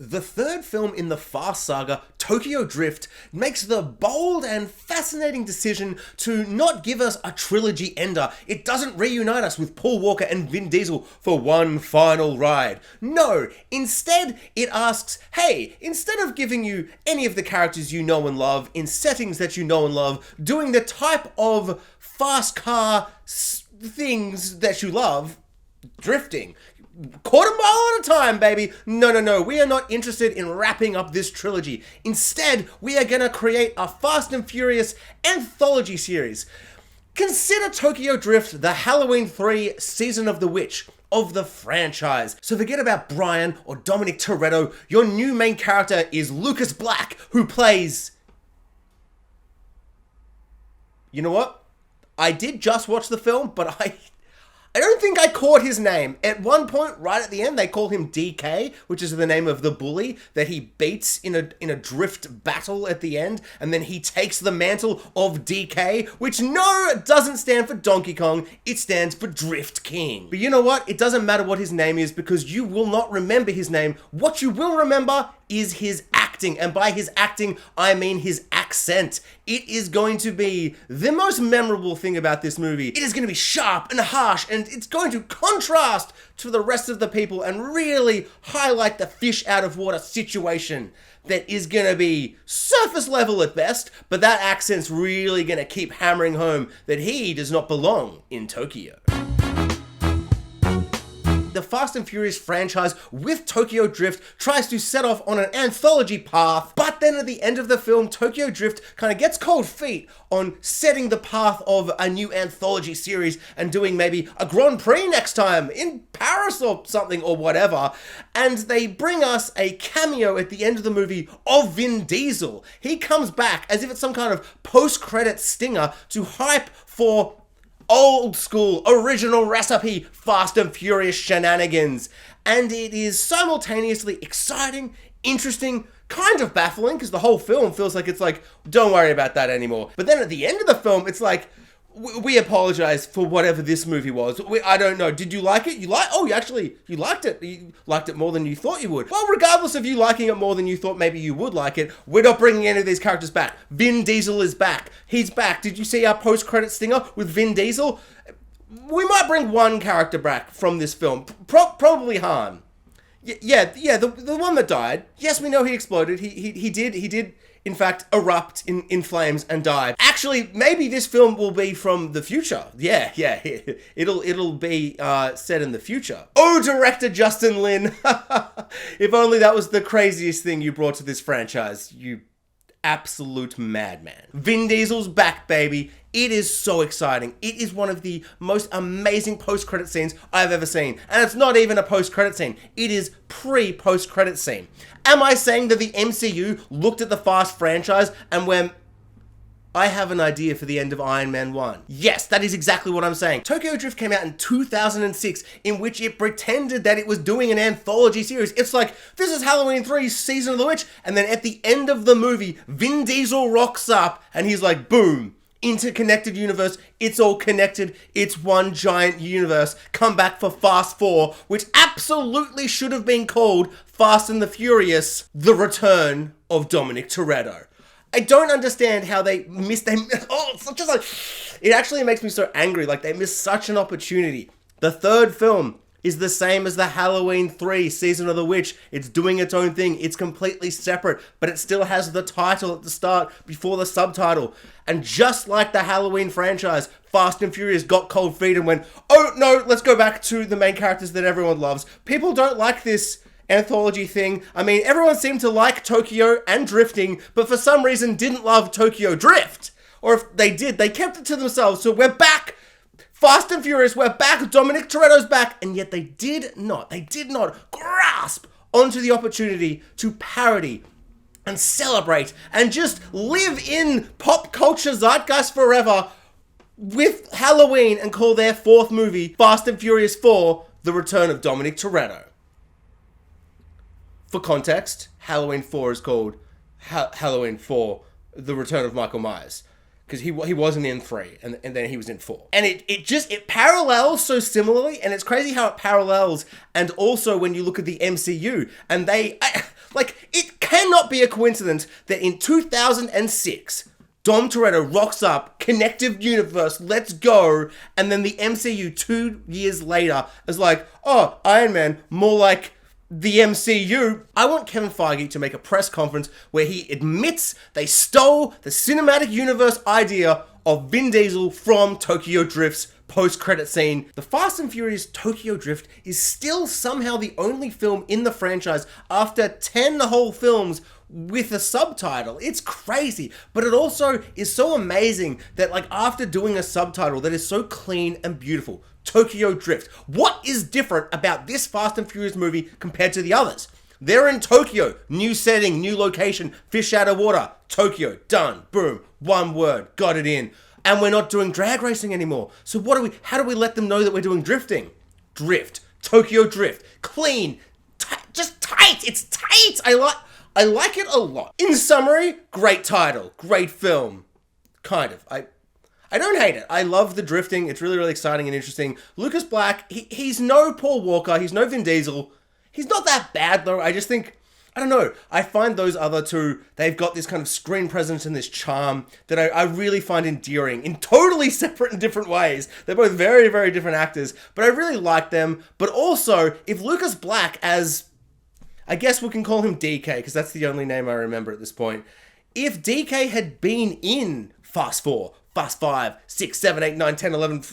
The third film in the Fast saga, Tokyo Drift, makes the bold and fascinating decision to not give us a trilogy ender. It doesn't reunite us with Paul Walker and Vin Diesel for one final ride. No, instead it asks, hey, instead of giving you any of the characters you know and love in settings that you know and love, doing the type of fast car things that you love, drifting. Quarter mile at a time, baby. No. We are not interested in wrapping up this trilogy. Instead, we are going to create a Fast and Furious anthology series. Consider Tokyo Drift the Halloween 3 Season of the Witch of the franchise. So forget about Brian or Dominic Toretto. Your new main character is Lucas Black, who plays... You know what? I did just watch the film, but I don't think I caught his name. At one point, right at the end, they call him DK, which is the name of the bully that he beats in a drift battle at the end, and then he takes the mantle of DK, which no, doesn't stand for Donkey Kong, it stands for Drift King. But you know what? It doesn't matter what his name is because you will not remember his name. What you will remember is his acting, and by his acting, I mean his accent. It is going to be the most memorable thing about this movie. It is going to be sharp and harsh, and it's going to contrast to the rest of the people and really highlight the fish out of water situation that is going to be surface level at best, but that accent's really going to keep hammering home that he does not belong in Tokyo. The Fast and Furious franchise with Tokyo Drift tries to set off on an anthology path, but then at the end of the film, Tokyo Drift kind of gets cold feet on setting the path of a new anthology series and doing maybe a Grand Prix next time in Paris or something or whatever. And they bring us a cameo at the end of the movie of Vin Diesel. He comes back as if it's some kind of post-credit stinger to hype for old school, original recipe, Fast and Furious shenanigans. And it is simultaneously exciting, interesting, kind of baffling, because the whole film feels like it's like, don't worry about that anymore. But then at the end of the film, it's like, we apologize for whatever this movie was. I don't know. Did you like it? You liked it. You liked it more than you thought you would. Well, regardless of you liking it more than you thought maybe you would like it, we're not bringing any of these characters back. Vin Diesel is back. He's back. Did you see our post-credit stinger with Vin Diesel? We might bring one character back from this film. Probably Han. Yeah, the one that died. Yes, we know he exploded. He did in fact erupt in flames and die. Actually, maybe this film will be from the future. Yeah, it'll be set in the future. Oh, director Justin Lin. If only that was the craziest thing you brought to this franchise, you absolute madman. Vin Diesel's back, baby. It is so exciting. It is one of the most amazing post-credit scenes I've ever seen. And it's not even a post-credit scene. It is pre-post-credit scene. Am I saying that the MCU looked at the Fast franchise and went, I have an idea for the end of Iron Man 1. Yes, that is exactly what I'm saying. Tokyo Drift came out in 2006, in which it pretended that it was doing an anthology series. It's like, this is Halloween 3 Season of the Witch, and then at the end of the movie, Vin Diesel rocks up, and he's like, boom, interconnected universe, it's all connected, it's one giant universe. Come back for Fast 4, which absolutely should have been called Fast and the Furious, The Return of Dominic Toretto. I don't understand how it actually makes me so angry, like they missed such an opportunity. The third film is the same as the Halloween 3 Season of the Witch. It's doing its own thing. It's completely separate, but it still has the title at the start before the subtitle. And just like the Halloween franchise, Fast and Furious got cold feet and went, oh no, let's go back to the main characters that everyone loves. People don't like this anthology thing. I mean, everyone seemed to like Tokyo and drifting, but for some reason didn't love Tokyo Drift. Or if they did, they kept it to themselves. So we're back. Fast and Furious, we're back. Dominic Toretto's back. And yet they did not grasp onto the opportunity to parody and celebrate and just live in pop culture zeitgeist forever with Halloween and call their fourth movie Fast and Furious 4, The Return of Dominic Toretto. For context, Halloween 4 is called Halloween 4, The Return of Michael Myers. because he wasn't in 3, and then he was in 4. And it parallels so similarly, and it's crazy how it parallels, and also when you look at the MCU, and it cannot be a coincidence that in 2006, Dom Toretto rocks up, connective universe, let's go, and then the MCU 2 years later is like, oh, Iron Man, more like the MCU. I want Kevin Feige to make a press conference where he admits they stole the cinematic universe idea of Vin Diesel from Tokyo Drift's post-credit scene. The Fast and Furious Tokyo Drift is still somehow the only film in the franchise after 10 whole films with a subtitle. It's crazy, but it also is so amazing that after doing a subtitle that is so clean and beautiful, Tokyo Drift, what is different about this Fast and Furious movie compared to the others? They're in Tokyo, new setting, new location, fish out of water, Tokyo, done, boom, one word, got it in. And we're not doing drag racing anymore. So how do we let them know that we're doing drifting? Drift, Tokyo Drift, clean, just tight, it's tight. I like it a lot. In summary, great title, great film. Kind of. I don't hate it. I love the drifting. It's really, really exciting and interesting. Lucas Black, he's no Paul Walker. He's no Vin Diesel. He's not that bad, though. I just think, I don't know. I find those other two, they've got this kind of screen presence and this charm that I really find endearing in totally separate and different ways. They're both very, very different actors, but I really like them. But also, if Lucas Black as, I guess we can call him DK, because that's the only name I remember at this point. If DK had been in Fast 4, Fast 5, 6, 7, 8, 9, 10, 11,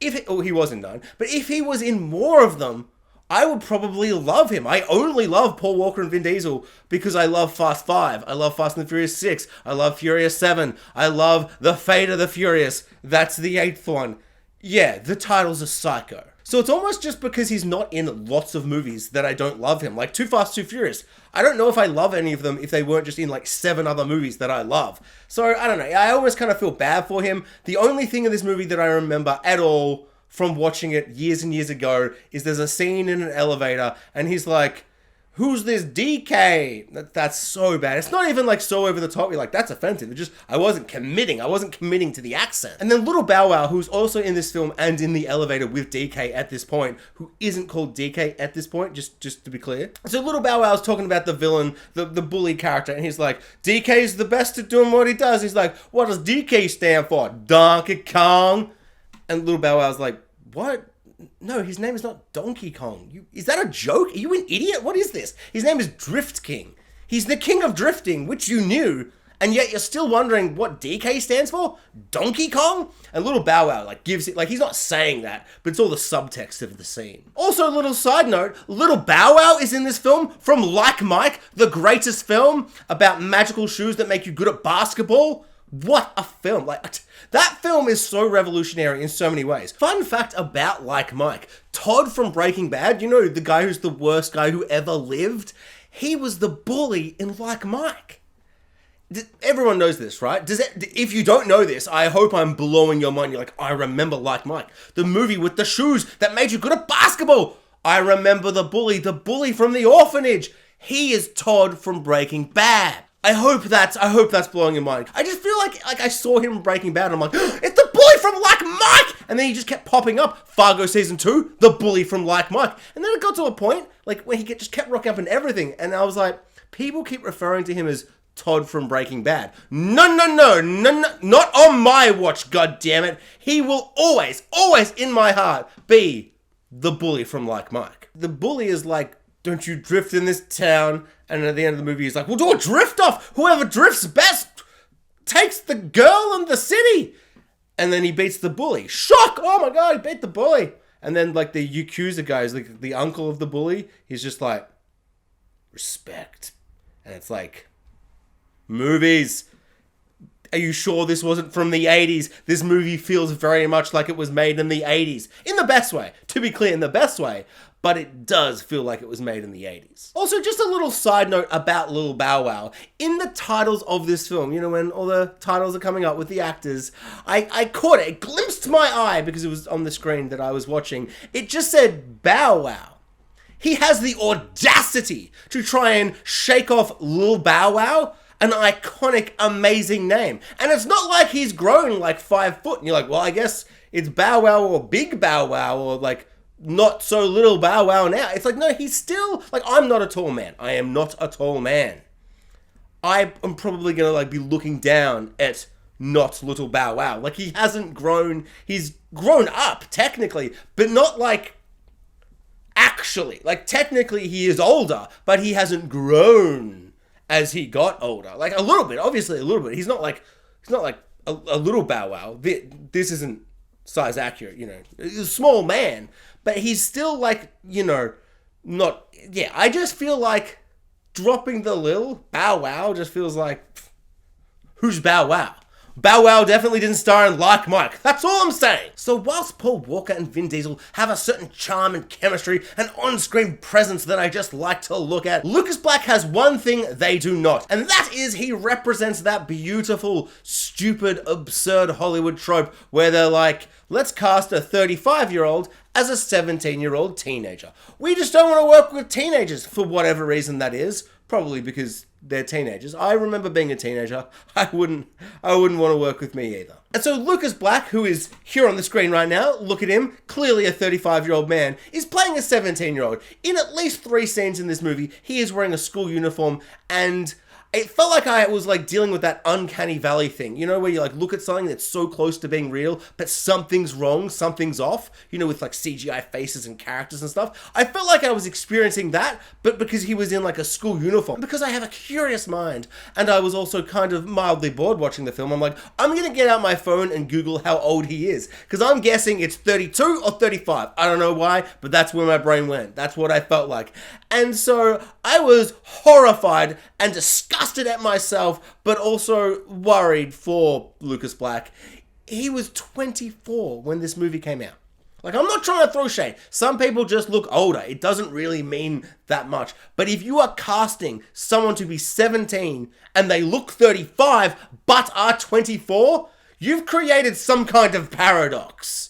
he was in 9, but if he was in more of them, I would probably love him. I only love Paul Walker and Vin Diesel because I love Fast 5, I love Fast and the Furious 6, I love Furious 7, I love The Fate of the Furious, that's the 8th one. Yeah, the titles are psycho. So it's almost just because he's not in lots of movies that I don't love him. Like Too Fast, Too Furious. I don't know if I love any of them if they weren't just in 7 other movies that I love. So I don't know. I almost kind of feel bad for him. The only thing in this movie that I remember at all from watching it years and years ago is there's a scene in an elevator and he's like, who's this DK? That's so bad. It's not even so over the top. You're like, that's offensive. It just, I wasn't committing to the accent. And then Little Bow Wow, who's also in this film and in the elevator with DK at this point, who isn't called DK at this point, just to be clear. So Little Bow Wow's talking about the villain, the bully character, and he's like, DK's the best at doing what he does. He's like, what does DK stand for? Donkey Kong. And Little Bow Wow's like, what? No, his name is not Donkey Kong. Is that a joke? Are you an idiot? What is this? His name is Drift King. He's the king of drifting, which you knew, and yet you're still wondering what DK stands for? Donkey Kong? And Little Bow Wow gives it, he's not saying that, but it's all the subtext of the scene. Also, a little side note, Little Bow Wow is in this film from Like Mike, the greatest film about magical shoes that make you good at basketball. What a film. That film is so revolutionary in so many ways. Fun fact about Like Mike. Todd from Breaking Bad, you know, the guy who's the worst guy who ever lived? He was the bully in Like Mike. Everyone knows this, right? If you don't know this, I hope I'm blowing your mind. You're like, I remember Like Mike. The movie with the shoes that made you good at basketball. I remember the bully from the orphanage. He is Todd from Breaking Bad. I hope that's blowing your mind. I just feel like I saw him in Breaking Bad and I'm like, it's the bully from Like Mike! And then he just kept popping up. Fargo Season 2, the bully from Like Mike. And then it got to a point, where he just kept rocking up in everything. And I was like, people keep referring to him as Todd from Breaking Bad. No, not on my watch, goddammit. He will always in my heart be the bully from Like Mike. The bully is like, don't you drift in this town? And at the end of the movie, he's like, we'll do a drift off. Whoever drifts best takes the girl in the city. And then he beats the bully. Shock! Oh my God, he beat the bully. And then the Yakuza guy is the uncle of the bully. He's just like, respect. And it's like, movies. Are you sure this wasn't from the 80s? This movie feels very much like it was made in the 80s. In the best way. To be clear, in the best way. But it does feel like it was made in the 80s. Also, just a little side note about Little Bow Wow. In the titles of this film, you know, when all the titles are coming up with the actors, I caught it. It glimpsed my eye because it was on the screen that I was watching. It just said Bow Wow. He has the audacity to try and shake off Lil Bow Wow an iconic, amazing name. And it's not like he's grown like 5 foot and you're like, well, I guess it's Bow Wow or Big Bow Wow or like not so little Bow Wow now. It's like, no, he's still like, I'm not a tall man. I am not a tall man. I am probably gonna like be looking down at not little Bow Wow. Like he hasn't grown. He's grown up technically, but not like actually. Like technically he is older, but he hasn't grown as he got older. Like a little bit, obviously a little bit. He's not like a little Bow Wow. This isn't size accurate, you know. He's a small man, but he's still like, you know, not. Yeah, I just feel like dropping the lil Bow Wow just feels like, who's Bow Wow? Bow Wow definitely didn't star in Like Mike. That's all I'm saying. So whilst Paul Walker and Vin Diesel have a certain charm and chemistry and on-screen presence that I just like to look at, Lucas Black has one thing they do not, and that is he represents that beautiful, stupid, absurd Hollywood trope where they're like, let's cast a 35-year-old as a 17-year-old teenager. We just don't want to work with teenagers for whatever reason that is. Probably because they're teenagers. I remember being a teenager. I wouldn't want to work with me either. And so Lucas Black, who is here on the screen right now, look at him, clearly a 35-year-old man, is playing a 17-year-old. In at least 3 scenes in this movie, he is wearing a school uniform, and it felt like I was like dealing with that uncanny valley thing, you know, where you like look at something that's so close to being real, but something's wrong, something's off, you know, with like CGI faces and characters and stuff. I felt like I was experiencing that, but because he was in like a school uniform, because I have a curious mind, and I was also kind of mildly bored watching the film. I'm like, I'm gonna get out my phone and Google how old he is, because I'm guessing it's 32 or 35. I don't know why, but that's where my brain went. That's what I felt like. And so I was horrified and disgusted at myself, but also worried for Lucas Black. He was 24 when this movie came out. Like, I'm not trying to throw shade. Some people just look older. It doesn't really mean that much. But if you are casting someone to be 17 and they look 35 but are 24, you've created some kind of paradox.